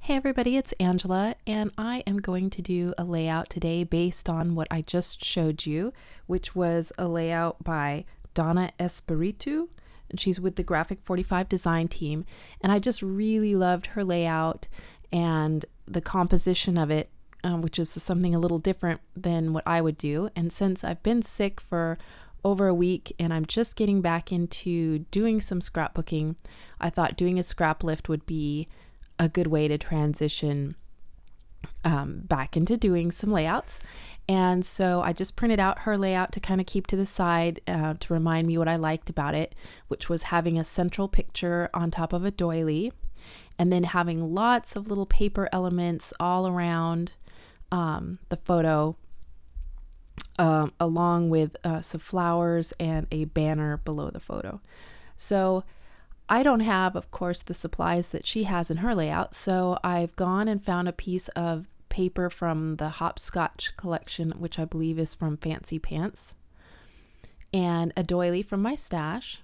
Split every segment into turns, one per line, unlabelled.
Hey everybody, it's Angela, and I am going to do a layout today based on what I just showed you, which was a layout by Donna Espiritu, and she's with the Graphic 45 design team. And I just really loved her layout and the composition of it, which is something a little different than what I would do. And since I've been sick for over a week and I'm just getting back into doing some scrapbooking, I thought doing a scrap lift would be a good way to transition back into doing some layouts. And so I just printed out her layout to kind of keep to the side to remind me what I liked about it, which was having a central picture on top of a doily and then having lots of little paper elements all around the photo, along with some flowers and a banner below the photo. So I don't have, of course, the supplies that she has in her layout, so I've gone and found a piece of paper from the Hopscotch collection, which I believe is from Fancy Pants, and a doily from my stash.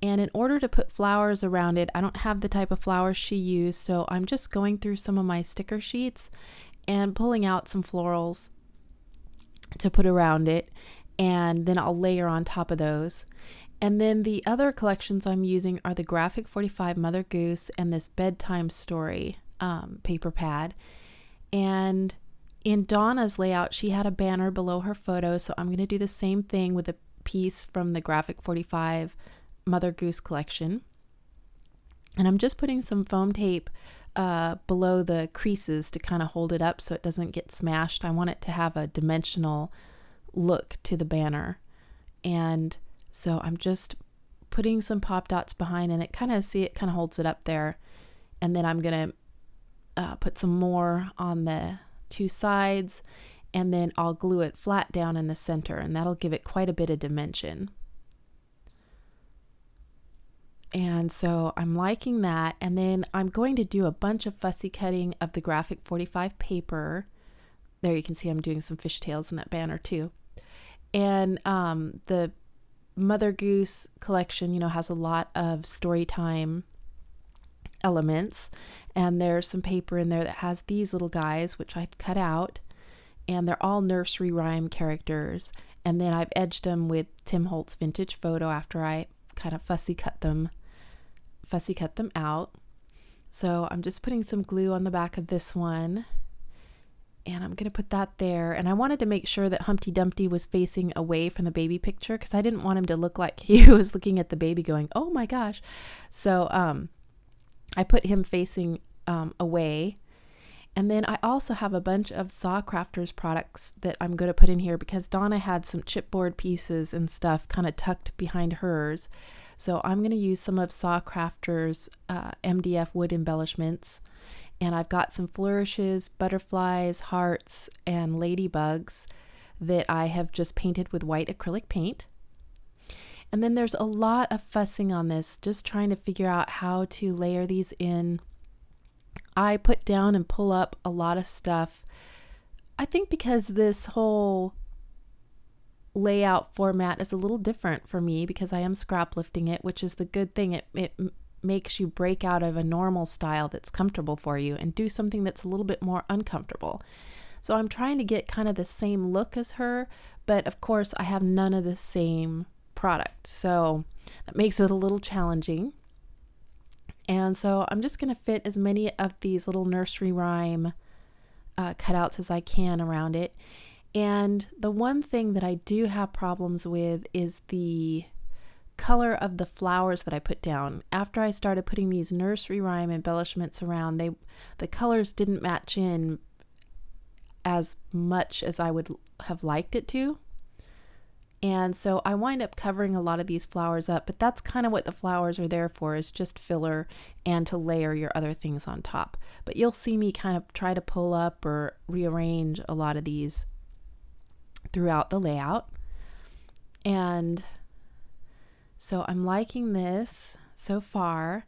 And in order to put flowers around it, I don't have the type of flowers she used, so I'm just going through some of my sticker sheets and pulling out some florals to put around it, and then I'll layer on top of those. And then the other collections I'm using are the Graphic 45 Mother Goose and this Bedtime Story paper pad. And in Donna's layout, she had a banner below her photo, so I'm going to do the same thing with a piece from the Graphic 45 Mother Goose collection. And I'm just putting some foam tape below the creases to kind of hold it up so it doesn't get smashed. I want it to have a dimensional look to the banner. And so I'm just putting some pop dots behind, and it kind of holds it up there. And then I'm going to put some more on the two sides, and then I'll glue it flat down in the center, and that'll give it quite a bit of dimension. And so I'm liking that. And then I'm going to do a bunch of fussy cutting of the Graphic 45 paper. There you can see I'm doing some fishtails in that banner too. And the Mother Goose collection, has a lot of story time elements, and there's some paper in there that has these little guys, which I've cut out, and they're all nursery rhyme characters. And then I've edged them with Tim Holtz Vintage Photo after I kind of fussy cut them out. So I'm just putting some glue on the back of this one, and I'm going to put that there. And I wanted to make sure that Humpty Dumpty was facing away from the baby picture because I didn't want him to look like he was looking at the baby going, oh my gosh. So I put him facing away. And then I also have a bunch of Saw Crafters products that I'm going to put in here because Donna had some chipboard pieces and stuff kind of tucked behind hers. So I'm going to use some of Saw Crafters MDF wood embellishments. And I've got some flourishes, butterflies, hearts, and ladybugs that I have just painted with white acrylic paint. And then there's a lot of fussing on this, just trying to figure out how to layer these in. I put down and pull up a lot of stuff. I think because this whole layout format is a little different for me because I am scrap lifting it, which is the good thing. It makes you break out of a normal style that's comfortable for you and do something that's a little bit more uncomfortable. So I'm trying to get kind of the same look as her, but of course I have none of the same product. So that makes it a little challenging. And so I'm just going to fit as many of these little nursery rhyme cutouts as I can around it. And the one thing that I do have problems with is the color of the flowers that I put down. After I started putting these nursery rhyme embellishments around, the colors didn't match in as much as I would have liked it to. And so I wind up covering a lot of these flowers up, but that's kind of what the flowers are there for, is just filler and to layer your other things on top. But you'll see me kind of try to pull up or rearrange a lot of these throughout the layout. And so I'm liking this so far.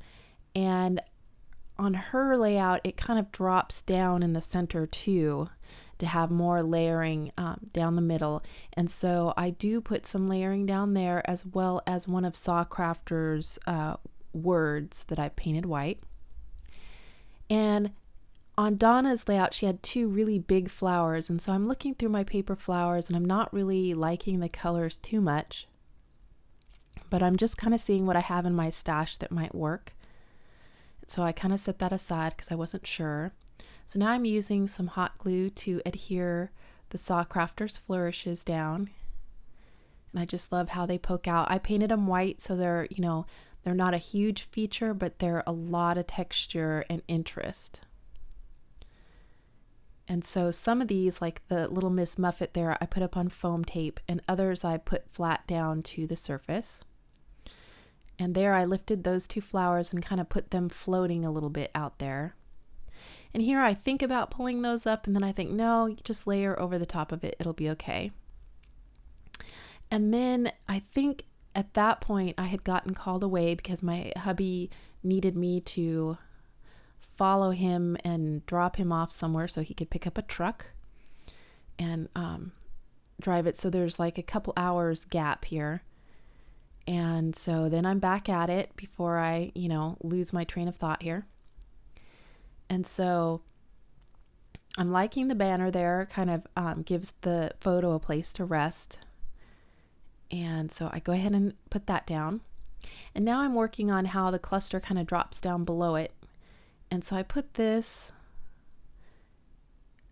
And on her layout, it kind of drops down in the center too to have more layering down the middle. And so I do put some layering down there, as well as one of Saw Crafter's words that I painted white. And on Donna's layout, she had two really big flowers, and so I'm looking through my paper flowers and I'm not really liking the colors too much, but I'm just kind of seeing what I have in my stash that might work. So I kind of set that aside because I wasn't sure. So now I'm using some hot glue to adhere the Saw Crafters flourishes down, and I just love how they poke out. I painted them white so they're, they're not a huge feature, but they're a lot of texture and interest. And so some of these, like the Little Miss Muffet there, I put up on foam tape, and others I put flat down to the surface. And there I lifted those two flowers and kind of put them floating a little bit out there. And here I think about pulling those up, and then I think, no, you just layer over the top of it. It'll be okay. And then I think at that point I had gotten called away because my hubby needed me to follow him and drop him off somewhere so he could pick up a truck and drive it. So there's like a couple hours gap here. And so then I'm back at it before I, lose my train of thought here. And so I'm liking the banner there, kind of gives the photo a place to rest. And so I go ahead and put that down. And now I'm working on how the cluster kind of drops down below it. And so I put this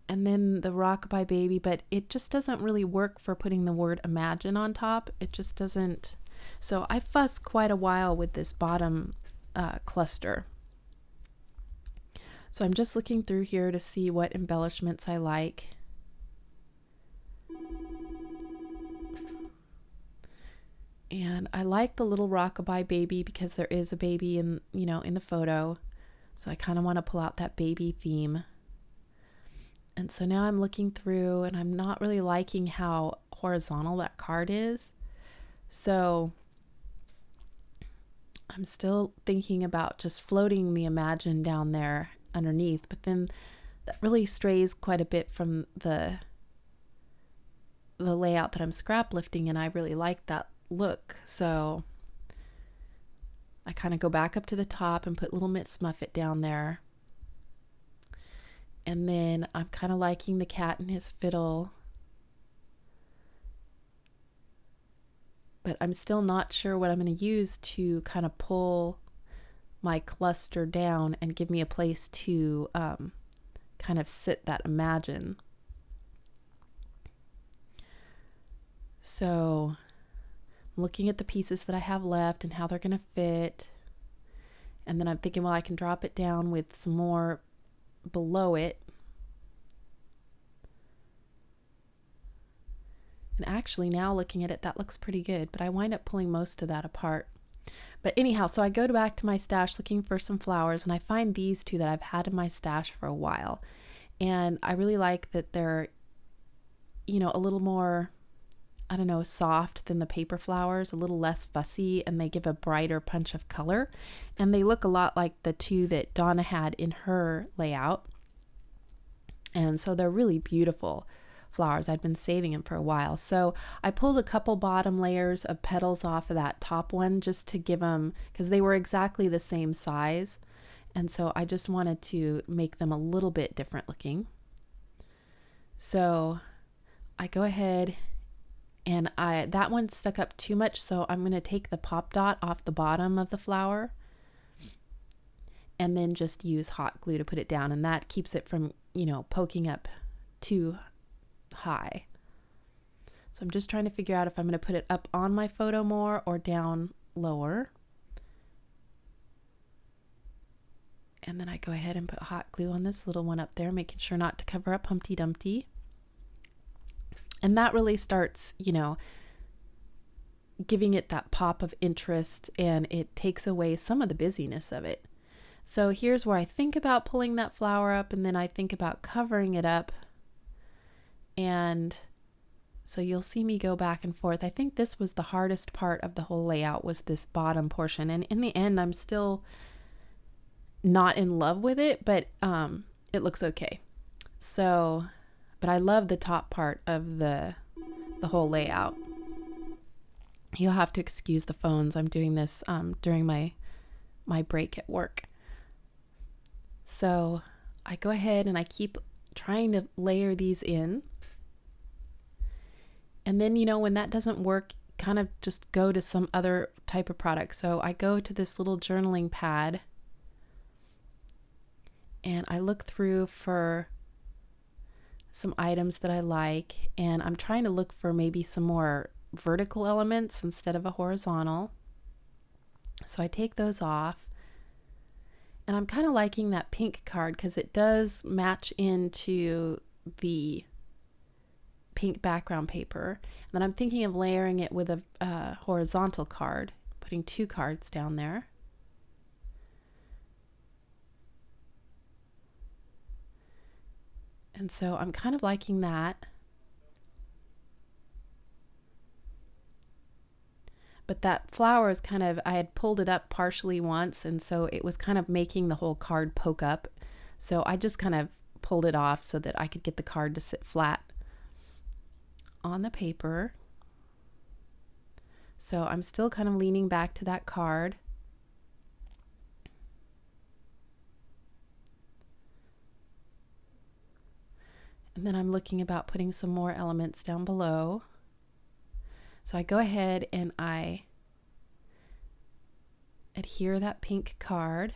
and then the Rockabye Baby, but it just doesn't really work for putting the word imagine on top. It just doesn't. So I fussed quite a while with this bottom cluster. So I'm just looking through here to see what embellishments I like. And I like the little Rockabye Baby because there is a baby in the photo. So I kind of want to pull out that baby theme. And so now I'm looking through and I'm not really liking how horizontal that card is. So I'm still thinking about just floating the Imagine down there underneath, but then that really strays quite a bit from the layout that I'm scrap lifting, and I really like that look. So I kind of go back up to the top and put Little Miss Muffet down there. And then I'm kind of liking the cat and his fiddle. But I'm still not sure what I'm going to use to kind of pull my cluster down and give me a place to kind of sit that Imagine. So I'm looking at the pieces that I have left and how they're going to fit. And then I'm thinking, well, I can drop it down with some more below it. And actually now looking at it, that looks pretty good, but I wind up pulling most of that apart. But anyhow, so I go back to my stash looking for some flowers, and I find these two that I've had in my stash for a while. And I really like that they're, a little more, I don't know, soft than the paper flowers, a little less fussy, and they give a brighter punch of color. And they look a lot like the two that Donna had in her layout. And so they're really beautiful flowers. I'd been saving them for a while. So I pulled a couple bottom layers of petals off of that top one just to give them, because they were exactly the same size. And so I just wanted to make them a little bit different looking. So I go ahead and that one stuck up too much. So I'm going to take the pop dot off the bottom of the flower and then just use hot glue to put it down. And that keeps it from, poking up too high. So I'm just trying to figure out if I'm going to put it up on my photo more or down lower. And then I go ahead and put hot glue on this little one up there, making sure not to cover up Humpty Dumpty. And that really starts, giving it that pop of interest, and it takes away some of the busyness of it. So here's where I think about pulling that flower up, and then I think about covering it up. And so you'll see me go back and forth. I think this was the hardest part of the whole layout, was this bottom portion. And in the end, I'm still not in love with it, but it looks okay. So, but I love the top part of the whole layout. You'll have to excuse the phones. I'm doing this during my break at work. So I go ahead and I keep trying to layer these in. And then, when that doesn't work, kind of just go to some other type of product. So I go to this little journaling pad and I look through for some items that I like, and I'm trying to look for maybe some more vertical elements instead of a horizontal. So I take those off, and I'm kind of liking that pink card because it does match into the pink background paper. And then I'm thinking of layering it with a horizontal card, putting 2 cards down there. And so I'm kind of liking that. But that flower is kind of, I had pulled it up partially once, and so it was kind of making the whole card poke up. So I just kind of pulled it off so that I could get the card to sit flat on the paper. So I'm still kind of leaning back to that card. And then I'm looking about putting some more elements down below. So I go ahead and I adhere that pink card.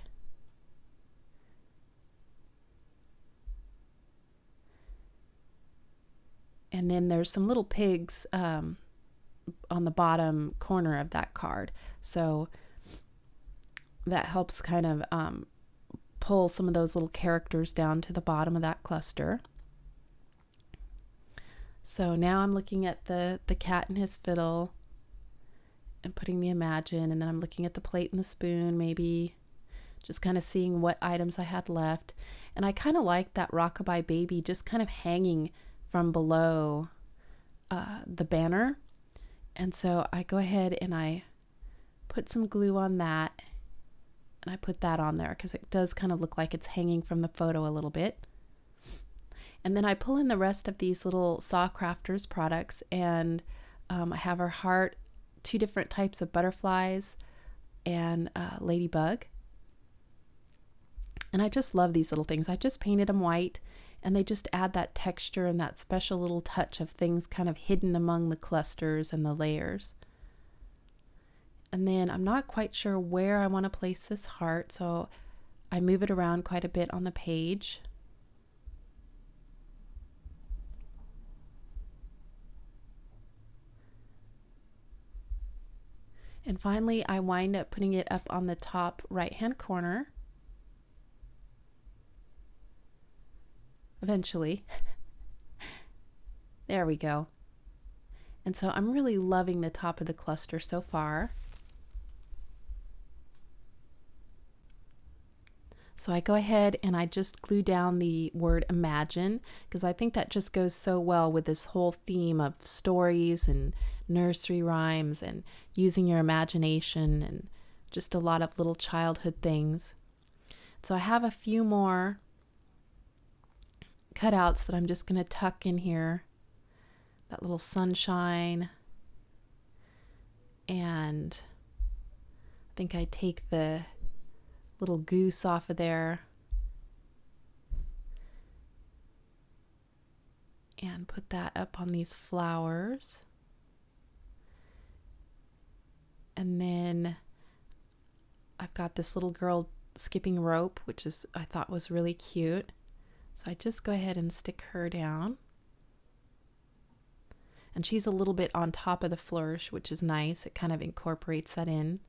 And then there's some little pigs on the bottom corner of that card. So that helps kind of pull some of those little characters down to the bottom of that cluster. So now I'm looking at the cat and his fiddle and putting the imagine, and then I'm looking at the plate and the spoon, maybe just kind of seeing what items I had left. And I kind of like that rockabye baby just kind of hanging from below the banner. And so I go ahead and I put some glue on that, and I put that on there because it does kind of look like it's hanging from the photo a little bit. And then I pull in the rest of these little Saw Crafters products, and I have our heart, 2 different types of butterflies, and ladybug. And I just love these little things. I just painted them white, and they just add that texture and that special little touch of things kind of hidden among the clusters and the layers. And then I'm not quite sure where I want to place this heart, so I move it around quite a bit on the page. And finally, I wind up putting it up on the top right-hand corner. Eventually. There we go. And so I'm really loving the top of the cluster so far. So I go ahead and I just glue down the word imagine, because I think that just goes so well with this whole theme of stories and nursery rhymes and using your imagination and just a lot of little childhood things. So I have a few more cutouts that I'm just going to tuck in here. That little sunshine. And I think I take the little goose off of there and put that up on these flowers. And then I've got this little girl skipping rope, which I thought was really cute. So I just go ahead and stick her down. And she's a little bit on top of the flourish, which is nice. It kind of incorporates that in.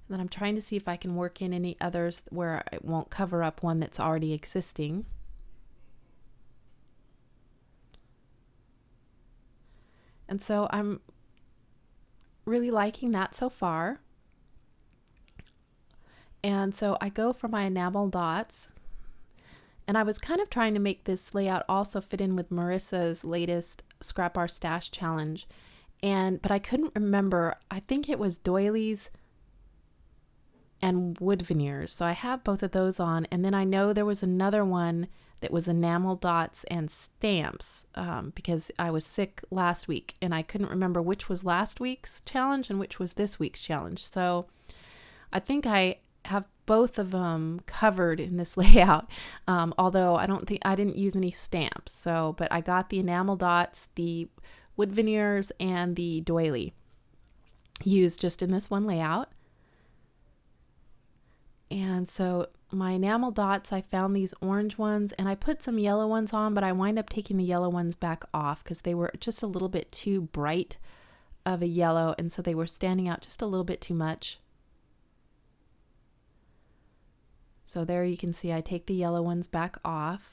And then I'm trying to see if I can work in any others where it won't cover up one that's already existing. And so I'm really liking that so far. And so I go for my enamel dots. And I was kind of trying to make this layout also fit in with Marissa's latest Scrap Our Stash challenge. But I couldn't remember. I think it was doilies and wood veneers. So I have both of those on. And then I know there was another one that was enamel dots and stamps because I was sick last week and I couldn't remember which was last week's challenge and which was this week's challenge. So I think I have both of them covered in this layout. Although I didn't use any stamps. So, but I got the enamel dots, the wood veneers, and the doily used just in this one layout. And so my enamel dots, I found these orange ones and I put some yellow ones on, but I wind up taking the yellow ones back off because they were just a little bit too bright of a yellow, and so they were standing out just a little bit too much. So there you can see I take the yellow ones back off,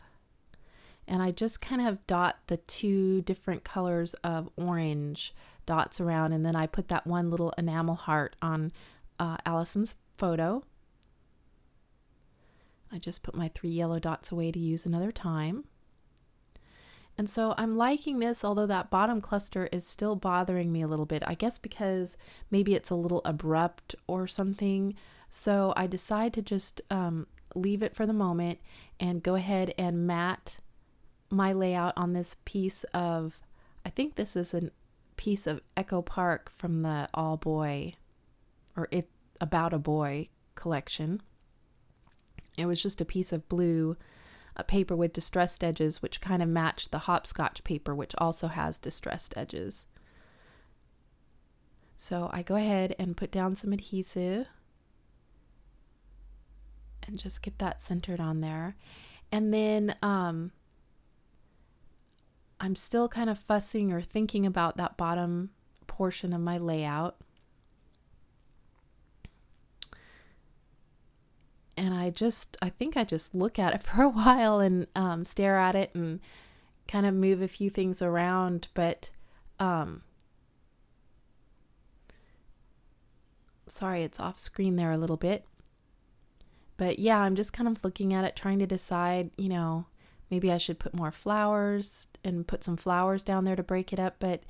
and I just kind of dot the two different colors of orange dots around, and then I put that one little enamel heart on Allison's photo. I just put my 3 yellow dots away to use another time. And so I'm liking this, although that bottom cluster is still bothering me a little bit. I guess because maybe it's a little abrupt or something. So I decide to just leave it for the moment and go ahead and matte my layout on this piece of, I think this is a piece of Echo Park from the All Boy, or It About a Boy collection. It was just a piece of blue paper with distressed edges, which kind of matched the hopscotch paper, which also has distressed edges. So I go ahead and put down some adhesive and just get that centered on there. And then I'm still kind of fussing or thinking about that bottom portion of my layout. And I think I just look at it for a while and stare at it and kind of move a few things around. But sorry, it's off screen there a little bit. But yeah, I'm just kind of looking at it, trying to decide, maybe I should put more flowers and put some flowers down there to break it up. But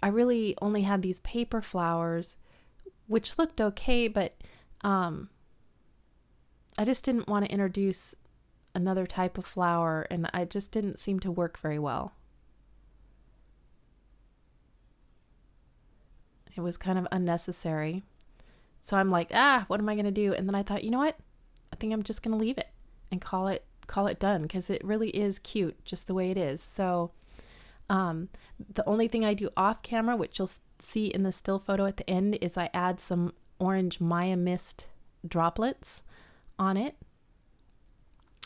I really only had these paper flowers, which looked okay, but I just didn't want to introduce another type of flower, and I just didn't seem to work very well. It was kind of unnecessary. So I'm like, what am I going to do? And then I thought, you know what? I think I'm just going to leave it and call it done, because it really is cute just the way it is. So the only thing I do off camera, which you'll see in the still photo at the end, is I add some orange Maya Mist droplets on it.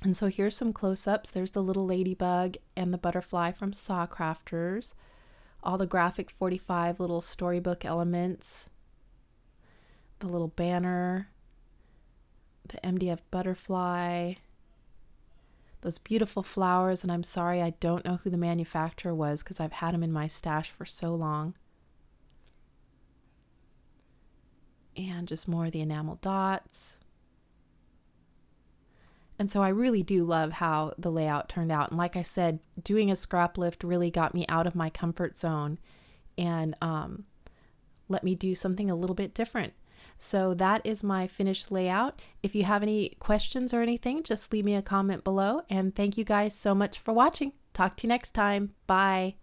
And so here's some close-ups. There's the little ladybug and the butterfly from Saw Crafters, all the graphic 45 little storybook elements, the little banner, the MDF butterfly, those beautiful flowers. And I'm sorry, I don't know who the manufacturer was because I've had them in my stash for so long. And just more of the enamel dots. And so I really do love how the layout turned out. And like I said, doing a scrap lift really got me out of my comfort zone and let me do something a little bit different. So that is my finished layout. If you have any questions or anything, just leave me a comment below. And thank you guys so much for watching. Talk to you next time. Bye.